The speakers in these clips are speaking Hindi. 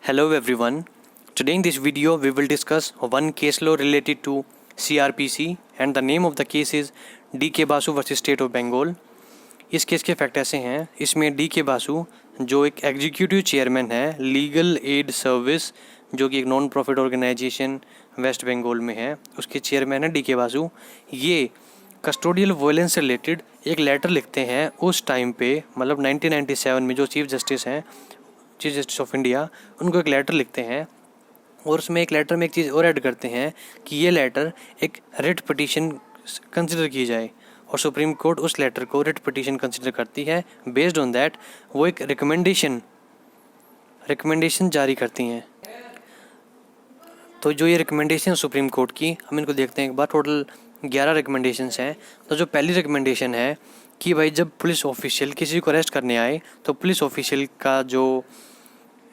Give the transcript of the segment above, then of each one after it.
Hello everyone. Today in this video we will discuss one case law related to CRPC and the name of the case is D.K. Basu versus State of Bengal. इस केस के फैक्ट ऐसे हैं, इसमें D.K. बासु जो एक एग्जीक्यूटिव चेयरमैन है लीगल एड सर्विस जो कि एक non profit organisation west Bengal में है, उसके चेयरमैन है D.K. बासु। ये कस्टोडियल वायलेंस से रिलेटेड एक लेटर लिखते हैं उस टाइम पे, मतलब 1997 में जो चीफ जस्टिस ऑफ इंडिया उनको एक लेटर लिखते हैं और उसमें एक लेटर में एक चीज़ और ऐड करते हैं कि ये लेटर एक रिट पिटीशन कंसिडर की जाए और सुप्रीम कोर्ट उस लेटर को रिट पिटीशन कंसिडर करती है। बेस्ड ऑन दैट वो एक रिकमेंडेशन जारी करती हैं। तो जो ये रिकमेंडेशन सुप्रीम कोर्ट की, हम इनको देखते हैं एक बार। टोटल 11 रिकमेंडेशंस हैं। तो जो पहली रिकमेंडेशन है कि भाई जब पुलिस ऑफिशियल किसी को अरेस्ट करने आए तो पुलिस ऑफिशियल का जो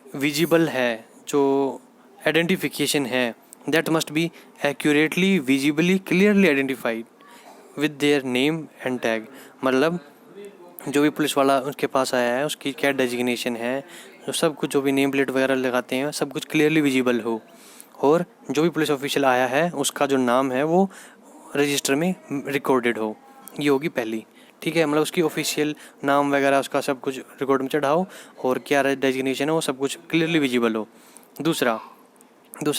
विजिबल है, जो आइडेंटिफिकेशन है, that must be accurately visibly clearly identified with their name and tag. मतलब जो भी पुलिस वाला उसके पास आया है उसकी क्या डेजिग्नेशन है, जो सब कुछ, जो भी नेम प्लेट वगैरह लगाते हैं, सब कुछ क्लियरली विजिबल हो और जो भी पुलिस ऑफिशियल आया है उसका जो नाम है वो रजिस्टर में रिकॉर्डेड हो। ये होगी पहली, ठीक है। मतलब उसकी ऑफिशियल नाम वगैरह उसका सब कुछ रिकॉर्ड में चढ़ाओ और क्या डेजिग्नेशन है वो सब कुछ क्लियरली विजिबल हो। दूसरा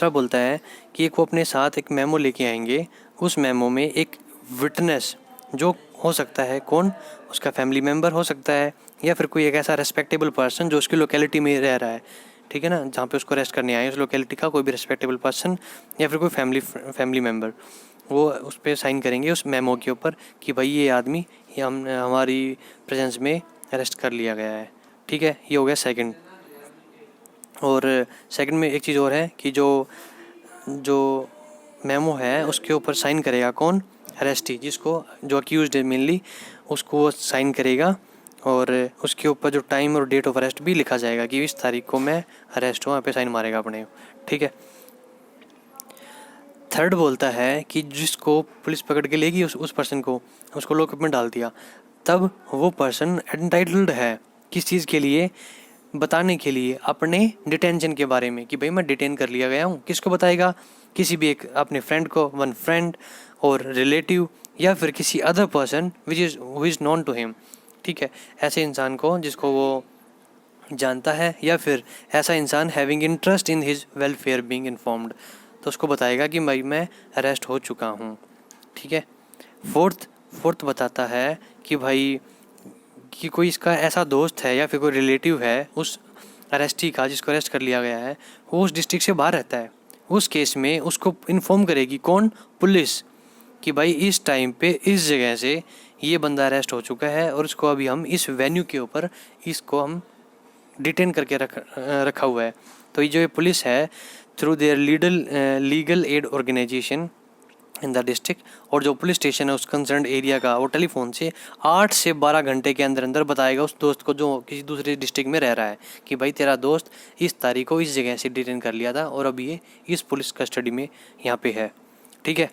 बोलता है कि वो अपने साथ एक मेमो लेके आएंगे। उस मेमो में एक विटनेस जो हो सकता है कौन, उसका फैमिली मेम्बर हो सकता है या फिर कोई एक ऐसा रेस्पेक्टेबल पर्सन जो उसकी लोकेलिटी में रह रहा है, ठीक है ना, जहाँ पे उसको अरेस्ट करने आए उस लोकेलिटी का कोई भी रेस्पेक्टेबल पर्सन या फिर कोई फैमिली मेम्बर, वो उस पर साइन करेंगे उस मेमो के ऊपर कि भाई ये आदमी ये हमारी प्रेजेंस में अरेस्ट कर लिया गया है, ठीक है। ये हो गया सेकंड। और सेकंड में एक चीज़ और है कि जो मेमो है उसके ऊपर साइन करेगा कौन, अरेस्टी, जिसको जो अक्यूज्ड है मेनली उसको वो साइन करेगा और उसके ऊपर जो टाइम और डेट ऑफ अरेस्ट भी लिखा जाएगा कि इस तारीख को मैं अरेस्ट हूँ, यहाँ पे साइन मारेगा अपने, ठीक है। थर्ड बोलता है कि जिसको पुलिस पकड़ के लेगी उस पर्सन को, उसको लॉकअप में डाल दिया, तब वो पर्सन एंटाइटल्ड है किस चीज़ के लिए, बताने के लिए अपने डिटेंशन के बारे में कि भाई मैं डिटेन कर लिया गया हूँ। किसको बताएगा, किसी भी एक अपने फ्रेंड को, वन फ्रेंड और रिलेटिव या फिर किसी other person who is known to him, ठीक है। ऐसे इंसान को जिसको वो जानता है या फिर ऐसा इंसान having interest in his welfare being informed, तो उसको बताएगा कि भाई मैं अरेस्ट हो चुका हूँ, ठीक है। फोर्थ बताता है कि भाई कि कोई इसका ऐसा दोस्त है या फिर कोई रिलेटिव है उस अरेस्टी का जिसको अरेस्ट कर लिया गया है, वो उस डिस्ट्रिक्ट से बाहर रहता है। उस केस में उसको इन्फॉर्म करेगी कौन, पुलिस, कि भाई इस टाइम पे इस जगह से ये बंदा अरेस्ट हो चुका है और इसको अभी हम इस वेन्यू के ऊपर इसको हम डिटेन करके रखा हुआ है। तो ये जो पुलिस है through their legal aid organisation in the district, और जो पुलिस स्टेशन है उस कंसर्न एरिया का, वो टेलीफोन से 8 से 12 घंटे के अंदर बताएगा उस दोस्त को जो किसी दूसरे डिस्ट्रिक्ट में रह रहा है कि भाई तेरा दोस्त इस तारीख को इस जगह से डिटेन कर लिया था और अभी ये इस पुलिस कस्टडी में यहाँ पे है, ठीक है।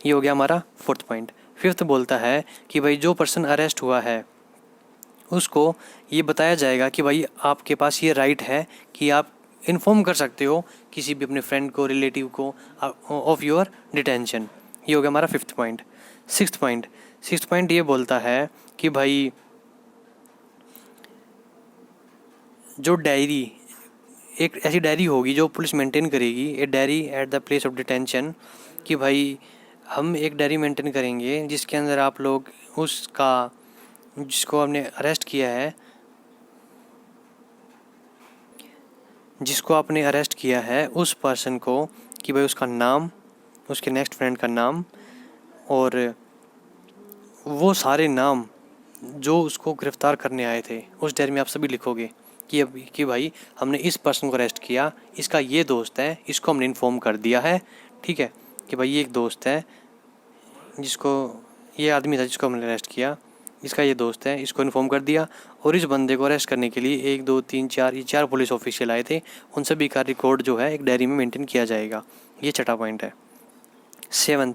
ये हो गया हमारा फोर्थ पॉइंट। फिफ्थ बोलता है कि भाई जो पर्सन अरेस्ट हुआ है उसको ये बताया जाएगा कि भाई आपके पास ये राइट है कि आप इन्फॉर्म कर सकते हो किसी भी अपने फ्रेंड को, रिलेटिव को ऑफ योर डिटेंशन। ये हो गया हमारा फिफ्थ पॉइंट। सिक्स्थ पॉइंट ये बोलता है कि भाई जो डायरी, एक ऐसी डायरी होगी जो पुलिस मेंटेन करेगी, a diary at the place of detention, कि भाई हम एक डायरी मेंटेन करेंगे जिसके अंदर आप लोग उसका, जिसको आपने अरेस्ट किया है उस पर्सन को, कि भाई उसका नाम, उसके नेक्स्ट फ्रेंड का नाम और वो सारे नाम जो उसको गिरफ्तार करने आए थे उस डायरी में आप सभी लिखोगे कि भाई हमने इस पर्सन को अरेस्ट किया, इसका ये दोस्त है, इसको हमने इन्फॉर्म कर दिया है, ठीक है, कि भाई ये एक दोस्त है जिसको, ये आदमी था जिसको हमने अरेस्ट किया, इसका ये दोस्त है, इसको इन्फॉर्म कर दिया। और इस बंदे को अरेस्ट करने के लिए 1 2 3 4 ये 4 पुलिस ऑफिशियल आए थे, उन सभी का रिकॉर्ड जो है एक डायरी में मेंटेन किया जाएगा। ये छठा पॉइंट है। 7th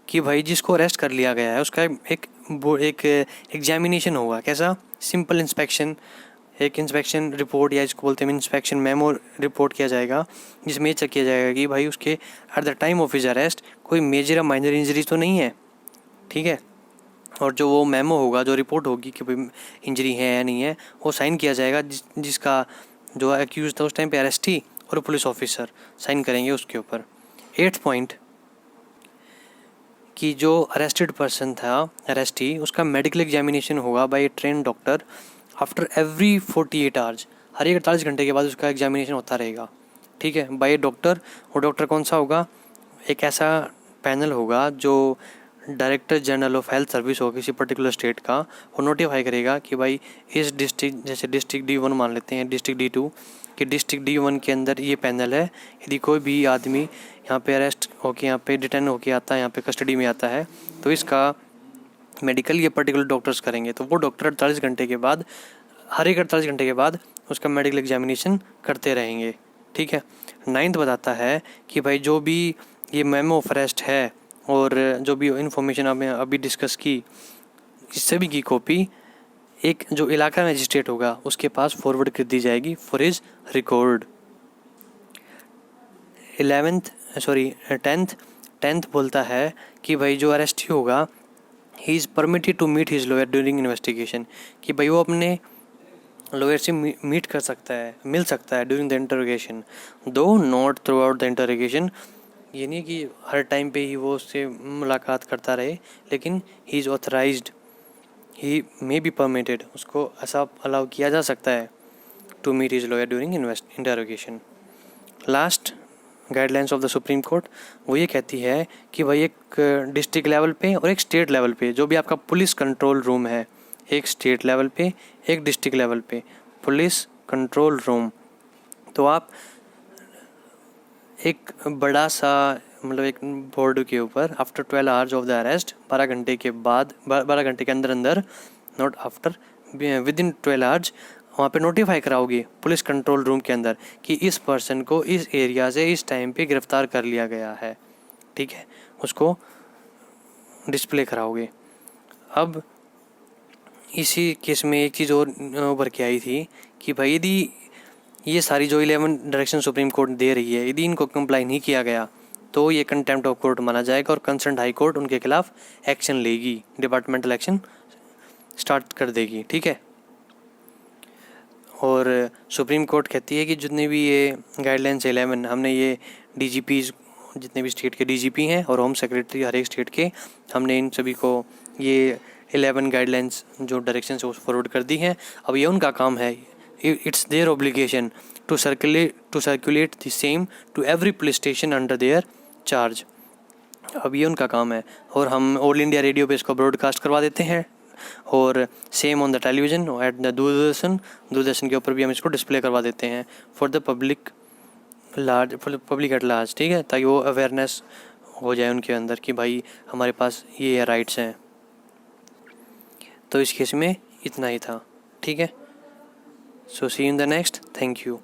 कि भाई जिसको अरेस्ट कर लिया गया है उसका एक एग्जामिनेशन होगा। कैसा? सिंपल इंस्पेक्शन एक इंस्पेक्शन रिपोर्ट या इसको बोलते हैं इंस्पेक्शन मेमो रिपोर्ट किया जाएगा, जिसमें ये चेक किया जाएगा कि भाई उसके at the time of his arrest कोई मेजर या माइनर इंजरी तो नहीं है, ठीक है। और जो वो मेमो होगा, जो रिपोर्ट होगी कि भाई इंजरी है या नहीं है, वो साइन किया जाएगा, जिसका जो एक्यूज था उस टाइम पे अरेस्टी और पुलिस ऑफिसर साइन करेंगे उसके ऊपर। 8th पॉइंट कि जो अरेस्टेड पर्सन था, अरेस्टी, उसका मेडिकल एग्जामिनेशन होगा by a train doctor after every 48 hours. हर 48 घंटे के बाद उसका एग्जामिनेशन होता रहेगा, ठीक है, बाय डॉक्टर। वो डॉक्टर कौन सा होगा? एक ऐसा पैनल होगा जो director general of health service हो किसी पर्टिकुलर स्टेट का, वो नोटिफाई करेगा कि भाई इस डिस्ट्रिक्ट, जैसे डिस्ट्रिक्ट D1 मान लेते हैं, डिस्ट्रिक्ट D2, कि डिस्ट्रिक्ट D1 के अंदर ये पैनल है, यदि कोई भी आदमी यहाँ पे अरेस्ट होके, यहाँ पे डिटेन होके आता है, यहाँ पे कस्टडी में आता है, तो इसका मेडिकल ये पर्टिकुलर डॉक्टर्स करेंगे। तो वो डॉक्टर 48 घंटे के बाद, हर एक 48 घंटे के बाद उसका मेडिकल एग्जामिनेशन करते रहेंगे, ठीक है। 9th बताता है कि भाई जो भी ये मेमो ऑफ अरेस्ट है और जो भी इन्फॉर्मेशन हमें अभी डिस्कस की, इस सभी की कॉपी एक जो इलाका मजिस्ट्रेट होगा उसके पास फॉरवर्ड कर दी जाएगी फॉर हिज रिकॉर्ड। 10th बोलता है कि भाई जो अरेस्टी होगा, he is permitted to meet his lawyer during investigation, कि भाई वो अपने लॉयर से मीट कर सकता है, मिल सकता है ड्यूरिंग द इंटरोगेशन, दो not through out the interrogation. ये नहीं कि हर टाइम पे ही वो उससे मुलाकात करता रहे, लेकिन he is authorised, he may be permitted, उसको ऐसा अलाउ किया जा सकता है to meet his lawyer during interrogation. Last guidelines of the supreme court वो ये कहती है कि भाई एक डिस्ट्रिक्ट लेवल पे और एक स्टेट लेवल पे जो भी आपका पुलिस कंट्रोल रूम है, एक स्टेट लेवल पे, एक डिस्ट्रिक्ट लेवल पे पुलिस कंट्रोल रूम, तो आप एक बड़ा सा, मतलब एक बोर्ड के ऊपर after 12 hours of the arrest, 12 घंटे के बाद, 12 घंटे के अंदर अंदर, not after, with in 12 hours, वहाँ पे नोटिफाई कराओगे पुलिस कंट्रोल रूम के अंदर कि इस पर्सन को इस एरिया से इस टाइम पे गिरफ्तार कर लिया गया है, ठीक है, उसको डिस्प्ले कराओगे। अब इसी केस में एक चीज़ और उभर के आई थी कि भाई यदि ये सारी जो 11 डायरेक्शन सुप्रीम कोर्ट दे रही है, यदि इनको कंप्लाई नहीं किया गया तो ये कंटेम्प्ट ऑफ कोर्ट माना जाएगा और कंसर्न हाई कोर्ट उनके खिलाफ एक्शन लेगी, डिपार्टमेंटल एक्शन स्टार्ट कर देगी, ठीक है। और सुप्रीम कोर्ट कहती है कि जितने भी ये गाइडलाइंस 11 हमने ये DGPs, जितने भी स्टेट के DGP हैं और होम सेक्रेटरी हर एक स्टेट के, हमने इन सभी को ये 11 गाइडलाइंस जो डायरेक्शन से फॉरवर्ड कर दी हैं। अब ये उनका काम है, it's their obligation to circulate the same to every police station under their charge. अब ये उनका काम है और हम ऑल इंडिया रेडियो पे इसको ब्रॉडकास्ट करवा देते हैं और same on the television at the Doordarshan के ऊपर भी हम इसको डिस्प्ले करवा देते हैं for the public at large, ठीक है, ताकि वो अवेयरनेस हो जाए उनके अंदर कि भाई हमारे पास ये राइट्स हैं। तो इस केस में इतना ही था, ठीक है। So see in the next, thank you.